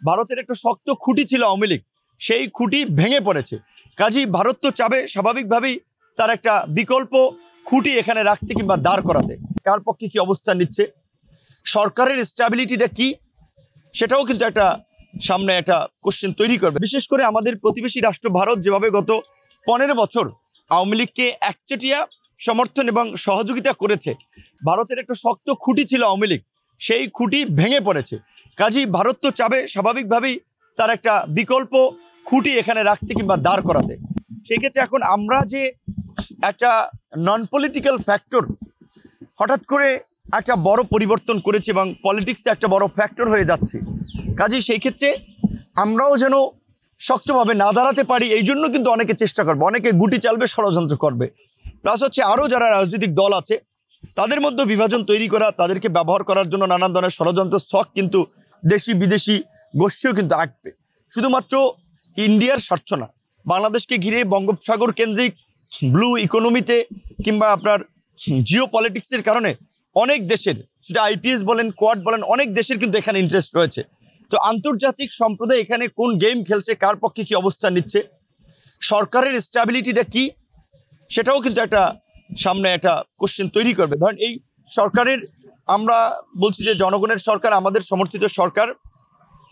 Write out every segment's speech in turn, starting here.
ভারতের একটা শক্ত খুঁটি ছিল আওয়ামী লীগ, সেই খুঁটি ভেঙে পড়েছে। কাজেই ভারত তো চাবে স্বাভাবিকভাবেই তার একটা বিকল্প খুঁটি এখানে রাখতে কিংবা দাঁড় করাতে। কার পক্ষে কি অবস্থান নিচ্ছে, সরকারের স্ট্যাবিলিটিটা কি, সেটাও কিন্তু একটা সামনে একটা কোশ্চেন তৈরি করবে। বিশেষ করে আমাদের প্রতিবেশী রাষ্ট্র ভারত যেভাবে গত 15 বছর আওয়ামী লীগকে একচেটিয়া সমর্থন এবং সহযোগিতা করেছে, ভারতের একটা শক্ত খুঁটি ছিল আওয়ামী লীগ, সেই খুঁটি ভেঙে পড়েছে। কাজেই ভারত তো চাবে স্বাভাবিকভাবেই তার একটা বিকল্প খুঁটি এখানে রাখতে কিংবা দাঁড় করাতে। সেই ক্ষেত্রে এখন আমরা যে একটা নন পলিটিক্যাল ফ্যাক্টর হঠাৎ করে একটা বড় পরিবর্তন করেছে এবং পলিটিক্সে একটা বড় ফ্যাক্টর হয়ে যাচ্ছে। কাজেই সেই ক্ষেত্রে আমরাও যেন শক্তভাবে না দাঁড়াতে পারি, এই জন্য কিন্তু অনেকে চেষ্টা করবে, অনেকে গুটি চালবে, ষড়যন্ত্র করবে। প্লাস হচ্ছে আরও যারা রাজনৈতিক দল আছে তাদের মধ্যে বিভাজন তৈরি করা, তাদেরকে ব্যবহার করার জন্য নানান ধরনের ষড়যন্ত্র ছক কিন্তু দেশি বিদেশি গোষ্ঠীও কিন্তু আঁকবে। শুধুমাত্র ইন্ডিয়ার স্বার্থ না, বাংলাদেশকে ঘিরে বঙ্গোপসাগর কেন্দ্রিক ব্লু ইকোনমিতে কিংবা আপনার জিও পলিটিক্সের কারণে অনেক দেশের, সেটা আইপিএস বলেন, কোয়াড বলেন, অনেক দেশের কিন্তু এখানে ইন্টারেস্ট রয়েছে। তো আন্তর্জাতিক সম্প্রদায় এখানে কোন গেম খেলছে, কার পক্ষে কি অবস্থান নিচ্ছে, সরকারের স্ট্যাবিলিটিটা কি, সেটাও কিন্তু একটা সামনে একটা কোশ্চেন তৈরি করবে। ধরেন এই সরকারের, আমরা বলছি যে জনগণের সরকার, আমাদের সমর্থিত সরকার,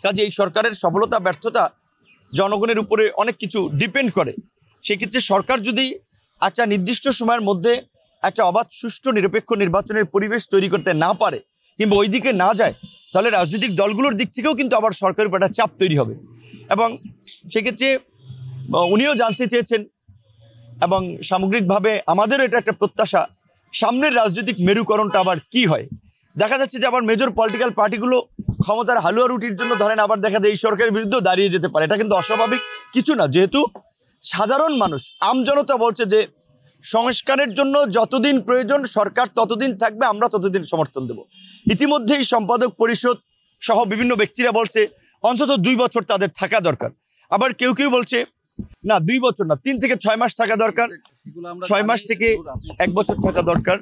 কাজে এই সরকারের সফলতা ব্যর্থতা জনগণের উপরে অনেক কিছু ডিপেন্ড করে। সেক্ষেত্রে সরকার যদি একটা নির্দিষ্ট সময়ের মধ্যে একটা অবাধ সুষ্ঠু নিরপেক্ষ নির্বাচনের পরিবেশ তৈরি করতে না পারে কিংবা ওই দিকে না যায়, তাহলে রাজনৈতিক দলগুলোর দিক থেকেও কিন্তু আবার সরকারের উপর একটা চাপ তৈরি হবে। এবং সেক্ষেত্রে উনিও জানতে চেয়েছেন এবং সামগ্রিকভাবে আমাদেরও এটা একটা প্রত্যাশা, সামনের রাজনৈতিক মেরুকরণটা আবার কি হয়। দেখা যাচ্ছে যে আবার মেজর পলিটিক্যাল পার্টিগুলো ক্ষমতার হালুয়া রুটির জন্য ধরেন আবার দেখা যায় এই সরকারের বিরুদ্ধেও দাঁড়িয়ে যেতে পারে। এটা কিন্তু অস্বাভাবিক কিছু না, যেহেতু সাধারণ মানুষ, আমজনতা বলছে যে সংস্কারের জন্য যতদিন প্রয়োজন সরকার ততদিন থাকবে, আমরা ততদিন সমর্থন দেব। ইতিমধ্যেই সম্পাদক পরিষদ সহ বিভিন্ন ব্যক্তিরা বলছে অন্তত 2 বছর তাদের থাকা দরকার। আবার কেউ কেউ বলছে না 2 বছর না, 3 থেকে 6 মাস থাকা দরকার, 6 মাস থেকে 1 বছর থাকা দরকার।